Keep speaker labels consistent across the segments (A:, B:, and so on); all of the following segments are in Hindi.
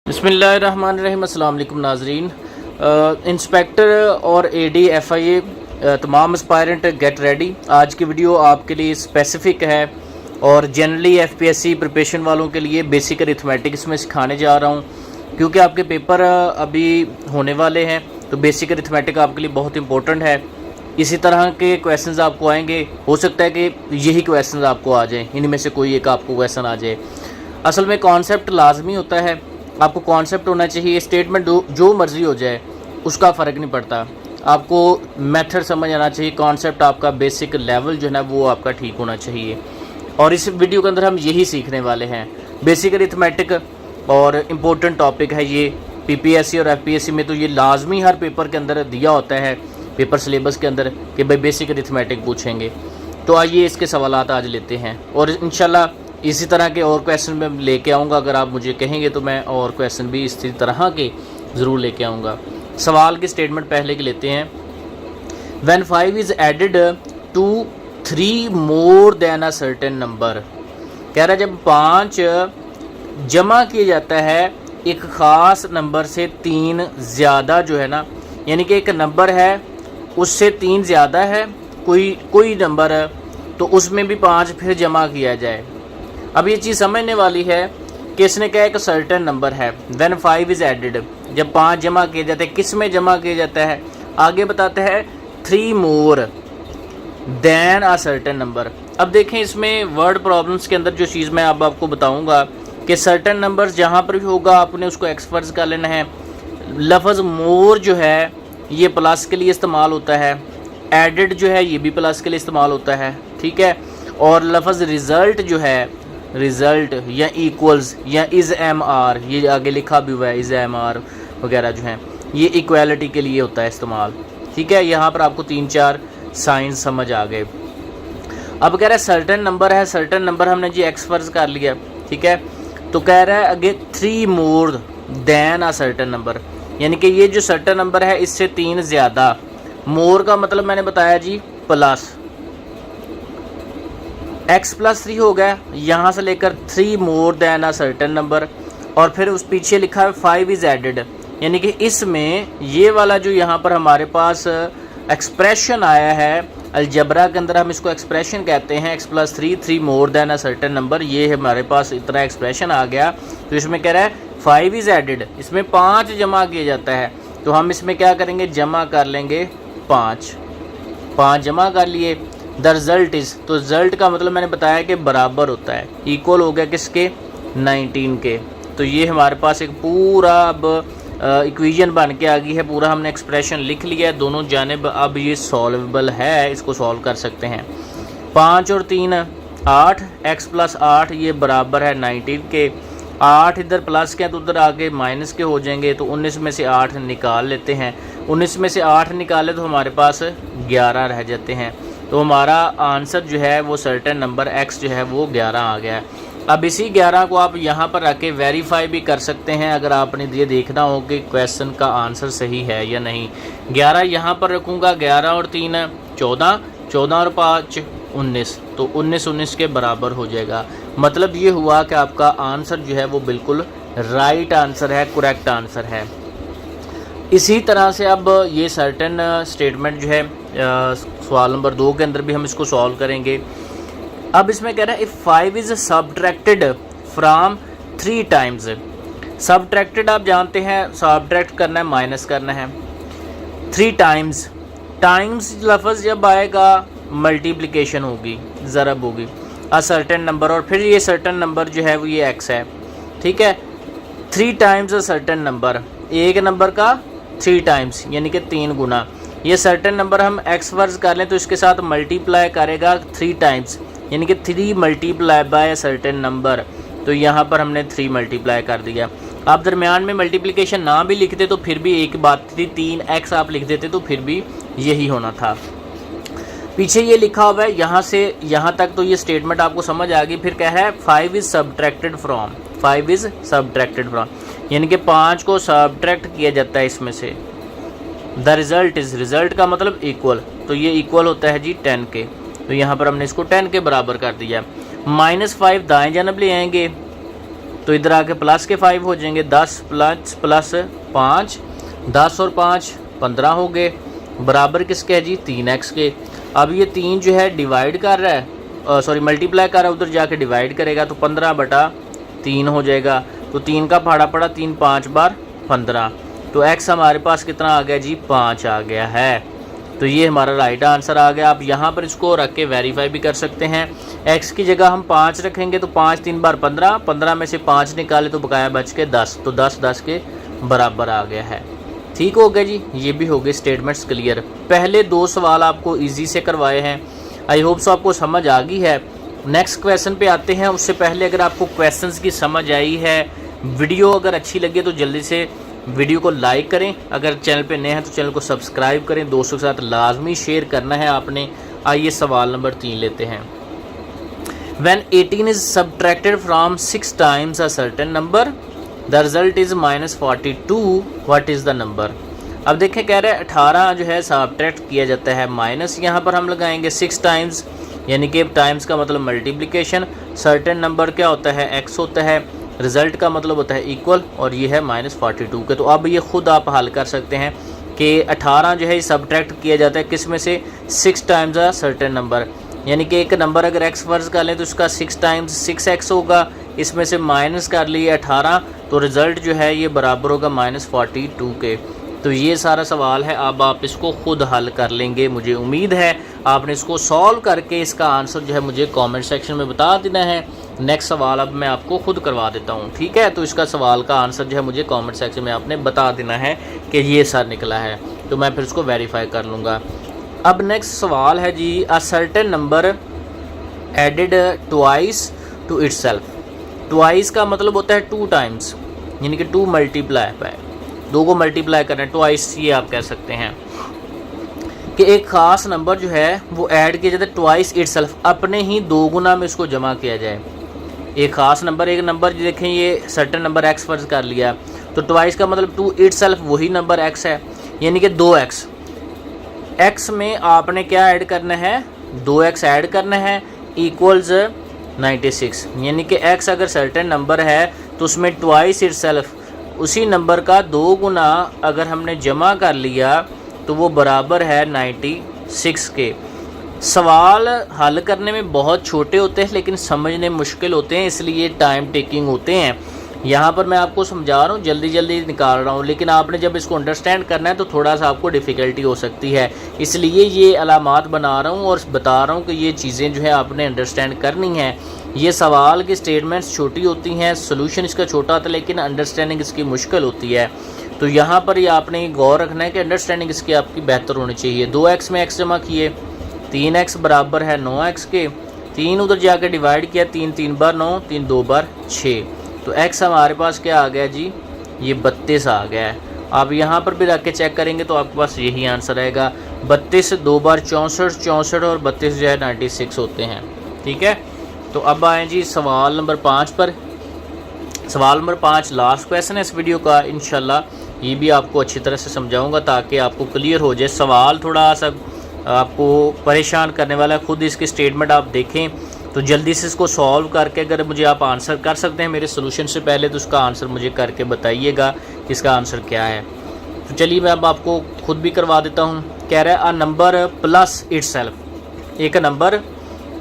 A: बिस्मिल्लाहिर्रहमानिर्रहीम। अस्सलाम वालेकुम नाजरीन। इंस्पेक्टर और एडी एफआईए तमाम एस्पायरेंट गेट रेडी। आज की वीडियो आपके लिए स्पेसिफिक है और जनरली एफपीएससी प्रिपरेशन वालों के लिए बेसिक अरिथमेटिक इसमें सिखाने जा रहा हूँ, क्योंकि आपके पेपर अभी होने वाले हैं तो बेसिक अरिथमेटिक आपके लिए बहुत इंपॉर्टेंट है। इसी तरह के क्वेश्चंस आपको आएंगे, हो सकता है कि यही क्वेश्चंस आपको आ जाएं, इनमें से कोई एक आपको क्वेश्चन आ जाए। असल में कॉन्सेप्ट लाजमी होता है, आपको कॉन्सेप्ट होना चाहिए। स्टेटमेंट जो मर्ज़ी हो जाए उसका फ़र्क नहीं पड़ता, आपको मेथड समझ आना चाहिए। कॉन्सेप्ट आपका बेसिक लेवल जो है ना वो आपका ठीक होना चाहिए। और इस वीडियो के अंदर हम यही सीखने वाले हैं, बेसिक अरिथमेटिक। और इम्पोर्टेंट टॉपिक है ये पीपीएससी और एफपीएससी में तो ये लाजमी हर पेपर के अंदर दिया होता है, पेपर सिलेबस के अंदर, कि भाई बेसिक अरिथमेटिक पूछेंगे। तो आइए इसके सवालात आज लेते हैं और इंशाल्लाह इसी तरह के और क्वेश्चन मैं लेके आऊँगा। अगर आप मुझे कहेंगे तो मैं और क्वेश्चन भी इसी तरह के ज़रूर लेके आऊँगा। सवाल की स्टेटमेंट पहले के लेते हैं। When 5 is added to 3 more than a certain number. कह रहा है जब 5 जमा किया जाता है एक ख़ास नंबर से 3 ज़्यादा जो है ना, यानी कि एक नंबर है उससे 3 ज़्यादा है कोई नंबर है, तो उसमें भी 5 फिर जमा किया जाए। अब ये चीज़ समझने वाली है कि इसने क्या एक सर्टेन नंबर है। व्हेन 5 इज़ एडेड, जब 5 जमा किए जाते हैं, किस में जमा किया जाता है आगे बताते हैं, 3 more than a certain number. अब देखें इसमें वर्ड प्रॉब्लम्स के अंदर जो चीज़ मैं अब आपको बताऊंगा कि सर्टेन नंबर जहाँ पर भी होगा आपने उसको एक्स फर्ज कर लेना है। लफ्ज़ मोर जो है ये प्लस के लिए इस्तेमाल होता है, एडेड जो है ये भी प्लस के लिए इस्तेमाल होता है, ठीक है। और लफ्ज़ रिज़ल्ट जो है, रिज़ल्ट या इक्वल्स या इज़ एम आर, ये आगे लिखा भी हुआ है, इज़ एम आर वगैरह जो हैं ये इक्वालिटी के लिए होता है इस्तेमाल, ठीक है। यहाँ पर आपको 3-4 साइंस समझ आ गए। अब कह रहा है सर्टेन नंबर है, सर्टेन नंबर हमने जी एक्स फर्ज कर लिया, ठीक है। तो कह रहा है अगे 3 more than a certain number, यानी कि ये जो सर्टेन नंबर है इससे 3 ज़्यादा। मोर का मतलब मैंने बताया जी प्लस, x + 3 हो गया, यहाँ से लेकर 3 more than a certain number. और फिर उस पीछे लिखा है 5 इज़ एडेड, यानी कि इसमें ये वाला जो यहाँ पर हमारे पास एक्सप्रेशन आया है अलजबरा के अंदर, हम इसको एक्सप्रेशन कहते हैं, x + 3 more than a certain number, ये हमारे पास इतना एक्सप्रेशन आ गया। तो इसमें कह रहा है 5 इज़ एडेड, इसमें 5 जमा किया जाता है, तो हम इसमें क्या करेंगे, जमा कर लेंगे 5 जमा कर लिए। द रिज़ल्ट इज़, तो रिज़ल्ट का मतलब मैंने बताया कि बराबर होता है, इक्वल हो गया किसके, 19 के। तो ये हमारे पास एक पूरा अब इक्वेशन बन के आ गई है, पूरा हमने एक्सप्रेशन लिख लिया है दोनों जानिब। अब ये सॉल्वेबल है, इसको सॉल्व कर सकते हैं। 5 और 3 8, x + 8 ये बराबर है 19 के। 8 इधर प्लस के हैं तो उधर आगे माइनस के हो जाएंगे, तो 19 में से 8 निकाल लेते हैं। 19 में से 8 निकाले तो हमारे पास 11 रह जाते हैं। तो हमारा आंसर जो है वो सर्टेन नंबर x जो है वो 11 आ गया है। अब इसी 11 को आप यहाँ पर रख के वेरीफाई भी कर सकते हैं, अगर आपने ये देखना हो कि क्वेश्चन का आंसर सही है या नहीं। 11 यहाँ पर रखूँगा, 11 और 3 14, 14 और 5 19, तो 19 के बराबर हो जाएगा। मतलब ये हुआ कि आपका आंसर जो है वो बिल्कुल राइट आंसर है, करेक्ट आंसर है। इसी तरह से अब ये सर्टेन स्टेटमेंट जो है सवाल नंबर 2 के अंदर भी हम इसको सॉल्व करेंगे। अब इसमें कह रहा है if 5 is subtracted from 3 times. Subtracted आप जानते हैं, सब्ट्रैक्ट करना है, माइनस करना है। 3 टाइम्स, टाइम्स लफ्ज़ जब आएगा मल्टीप्लिकेशन होगी, ज़रब होगी अ सर्टेन नंबर, और फिर ये सर्टेन नंबर जो है वो ये x है, ठीक है। 3 टाइम्स अ सर्टेन नंबर, एक नंबर का 3 टाइम्स यानी कि 3 गुना। ये सर्टेन नंबर हम x फर्ज कर लें तो इसके साथ मल्टीप्लाई करेगा 3 टाइम्स, यानी कि 3 मल्टीप्लाई बाय सर्टेन नंबर। तो यहाँ पर हमने 3 मल्टीप्लाई कर दिया। आप दरमियान में मल्टीप्लिकेशन ना भी लिखते तो फिर भी एक बात थी, 3x आप लिख देते तो फिर भी यही होना था। पीछे ये लिखा हुआ है यहाँ से यहाँ तक, तो ये स्टेटमेंट आपको समझ आ गई। फिर क्या है, 5 is subtracted from, 5 is subtracted from, यानी कि 5 को सब्ट्रैक्ट किया जाता है इसमें से। द रिज़ल्ट इज़, रिज़ल्ट का मतलब इक्वल, तो ये इक्वल होता है जी 10 के। तो यहाँ पर हमने इसको 10 के बराबर कर दिया। -5 दाएं जानब ले आएंगे तो इधर आके प्लस के 5 हो जाएंगे, 10 प्लस 5, 10 और 5 15 हो गए, बराबर किसके है जी 3x के। अब ये 3 जो है डिवाइड कर रहा है, सॉरी मल्टीप्लाई कर रहा है, उधर जाके डिवाइड करेगा तो 15/3 हो जाएगा। तो 3 का फाड़ा पड़ा, 3 5 बार 15, तो x हमारे पास कितना आ गया जी 5 आ गया है। तो ये हमारा राइट आंसर आ गया। आप यहाँ पर इसको रख के वेरीफाई भी कर सकते हैं। x की जगह हम 5 रखेंगे तो 5 3 बार 15, 15 में से 5 निकाले तो बकाया बच के 10, तो 10 10 के बराबर आ गया है। ठीक हो गया जी, ये भी हो गए स्टेटमेंट्स क्लियर। पहले 2 सवाल आपको इजी से करवाए हैं, आई होप सो आपको समझ आ गई है। नेक्स्ट क्वेश्चन पे आते हैं। उससे पहले अगर आपको क्वेश्चंस की समझ आई है, वीडियो अगर अच्छी लगे तो जल्दी से वीडियो को लाइक करें, अगर चैनल पे नए हैं तो चैनल को सब्सक्राइब करें, दोस्तों के साथ लाजमी शेयर करना है आपने। आइए सवाल नंबर 3 लेते हैं। When 18 is subtracted from 6 times a certain number, the result is -42. What is the number? अब देखें कह रहे हैं 18 जो है सब्ट्रैक्ट किया जाता है, माइनस यहाँ पर हम लगाएंगे 6 टाइम्स, यानी कि टाइम्स का मतलब मल्टीप्लिकेशन, सर्टेन नंबर क्या होता है x होता है, रिज़ल्ट का मतलब होता है इक्वल, और ये है -42 के। तो अब ये ख़ुद आप हल कर सकते हैं कि 18 जो है सब्ट्रैक्ट किया जाता है किस में से, 6 टाइम्स अ सर्टेन नंबर, यानी कि एक नंबर अगर x फर्ज कर लें तो उसका 6 टाइम्स 6x होगा, इसमें से माइनस कर लिए 18, तो रिज़ल्ट जो है ये बराबर होगा -42 के। तो ये सारा सवाल है, अब आप इसको ख़ुद हल कर लेंगे, मुझे उम्मीद है आपने इसको सॉल्व करके इसका आंसर जो है मुझे कमेंट सेक्शन में बता देना है। नेक्स्ट सवाल अब मैं आपको खुद करवा देता हूँ, ठीक है। तो इसका सवाल का आंसर जो है मुझे कमेंट सेक्शन में आपने बता देना है कि ये सर निकला है, तो मैं फिर इसको वेरीफाई कर लूँगा। अब नेक्स्ट सवाल है जी, a certain number added twice to itself. Twice का मतलब होता है 2 टाइम्स, यानी कि 2 मल्टीप्लाई है, 2 को मल्टीप्लाई करना है, ट्वाइस ये आप कह सकते हैं कि एक ख़ास नंबर जो है वो ऐड किया जाता है ट्वाइस इटसेल्फ, अपने ही 2 गुना में इसको जमा किया जाए। एक ख़ास नंबर, एक नंबर देखें ये सर्टेन नंबर x फर्ज कर लिया, तो ट्वाइस का मतलब 2 इटसेल्फ वही नंबर x है, यानी कि 2x। x में आपने क्या ऐड करना है, 2x ऐड करना है, इक्वल्स 96, यानी कि x अगर सर्टेन नंबर है तो उसमें ट्वाइस इटसेल्फ उसी नंबर का 2 गुना अगर हमने जमा कर लिया तो वो बराबर है 96 के। सवाल हल करने में बहुत छोटे होते हैं लेकिन समझने मुश्किल होते हैं, इसलिए टाइम टेकिंग होते हैं। यहाँ पर मैं आपको समझा रहा हूँ, जल्दी जल्दी निकाल रहा हूँ, लेकिन आपने जब इसको अंडरस्टैंड करना है तो थोड़ा सा आपको डिफ़िकल्टी हो सकती है, इसलिए ये अलामात बना रहा हूँ और बता रहा हूँ कि ये चीज़ें जो है आपने अंडरस्टैंड करनी है। ये सवाल की स्टेटमेंट्स छोटी होती हैं, सोल्यूशन इसका छोटा होता है, लेकिन अंडरस्टैंडिंग इसकी मुश्किल होती है। तो यहाँ पर ये आपने गौर रखना है कि अंडरस्टैंडिंग इसकी आपकी बेहतर होनी चाहिए। 2x में x जमा किए, 3x बराबर है 9x के, 3 उधर जाकर डिवाइड किया, 3 3 बार 9, 3 2 बार 6, तो x हमारे पास क्या आ गया जी, ये 32 आ गया है। आप यहाँ पर भी रख के चेक करेंगे तो आपके पास यही आंसर आएगा। 32 2 बार 64, 64 और 32 जो है 96 होते हैं, ठीक है। तो अब आए जी सवाल नंबर 5 पर। सवाल नंबर 5 लास्ट क्वेश्चन है इस वीडियो का, इंशाल्लाह ये भी आपको अच्छी तरह से समझाऊंगा ताकि आपको क्लियर हो जाए। सवाल थोड़ा सा आपको परेशान करने वाला है, खुद इसकी स्टेटमेंट आप देखें तो जल्दी से इसको सॉल्व करके अगर मुझे आप आंसर कर सकते हैं मेरे सोल्यूशन से पहले तो उसका आंसर मुझे करके बताइएगा कि इसका आंसर क्या है। तो चलिए मैं अब आपको खुद भी करवा देता हूँ। कह रहा है अ नंबर प्लस इटसेल्फ, एक नंबर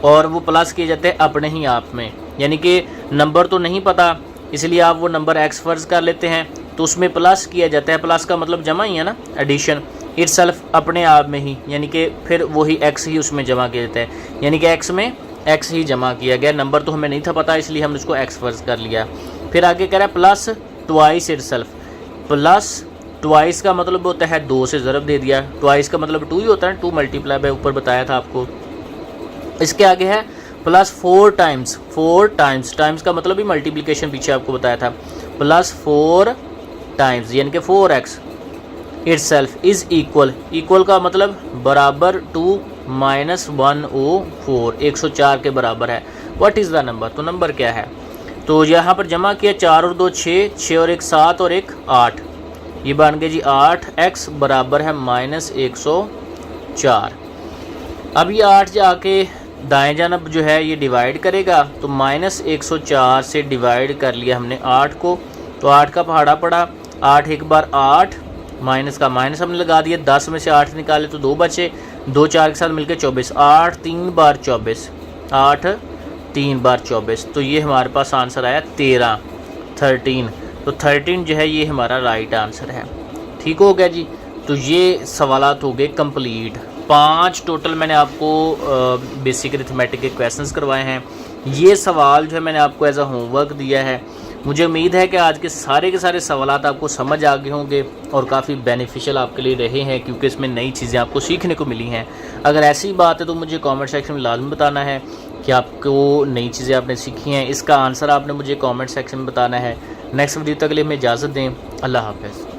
A: और वो प्लस किए जाते हैं अपने ही आप में, यानी कि नंबर तो नहीं पता इसलिए आप वो नंबर x फर्ज कर लेते हैं तो उसमें प्लस किया जाता है। प्लस का मतलब जमा ही है ना, एडिशन। इटसेल्फ अपने आप में ही, यानी कि फिर वही x ही उसमें जमा किया जाता है, यानी कि x में x ही जमा किया गया। नंबर तो हमें नहीं था पता इसलिए हमने उसको x फर्ज कर लिया। फिर आगे कह रहा है plus twice itself. Plus twice का मतलब होता है 2 से ज़रब दे दिया, ट्वाइस का मतलब 2 ही होता है, 2 मल्टीप्लाई बाय ऊपर बताया था आपको। इसके आगे है प्लस 4 टाइम्स, 4 टाइम्स, टाइम्स का मतलब ही मल्टीप्लिकेशन पीछे आपको बताया था। प्लस 4 टाइम्स यानी कि 4x itself is equal, equal का मतलब बराबर टू -104, 104 के बराबर है। व्हाट इज़ द नंबर, तो नंबर क्या है। तो यहाँ पर जमा किया 4 और 2 6, 6 और 1 7 और 1 8, ये बन गए जी 8x बराबर है -104। अब ये 8 जाके दाएं जानब जो है ये डिवाइड करेगा, तो -104 से डिवाइड कर लिया हमने 8 को, तो 8 का पहाड़ा पड़ा, 8 एक बार 8, माइनस का माइनस हमने लगा दिया, 10 में से 8 निकाले तो 2 बचे, 2 4 के साथ मिलकर 24, 8 3 बार 24, 8 3 बार 24, तो ये हमारे पास आंसर आया 13। तो 13 जो है ये हमारा राइट आंसर है। ठीक हो गया जी। तो ये सवालात हो गए कंप्लीट। 5 टोटल मैंने आपको बेसिक अरिथमेटिक के क्वेश्चंस करवाए हैं। ये सवाल जो है मैंने आपको एज अ होमवर्क दिया है। मुझे उम्मीद है कि आज के सारे सवालात आपको समझ आ गए होंगे और काफ़ी बेनिफिशियल आपके लिए रहे हैं, क्योंकि इसमें नई चीज़ें आपको सीखने को मिली हैं। अगर ऐसी बात है तो मुझे कमेंट सेक्शन में लाजमी बताना है कि आपको नई चीज़ें आपने सीखी हैं। इसका आंसर आपने मुझे कमेंट सेक्शन में बताना है। नेक्स्ट वीडियो तक के लिए हमें इजाज़त दें। अल्लाह हाफ़िज़।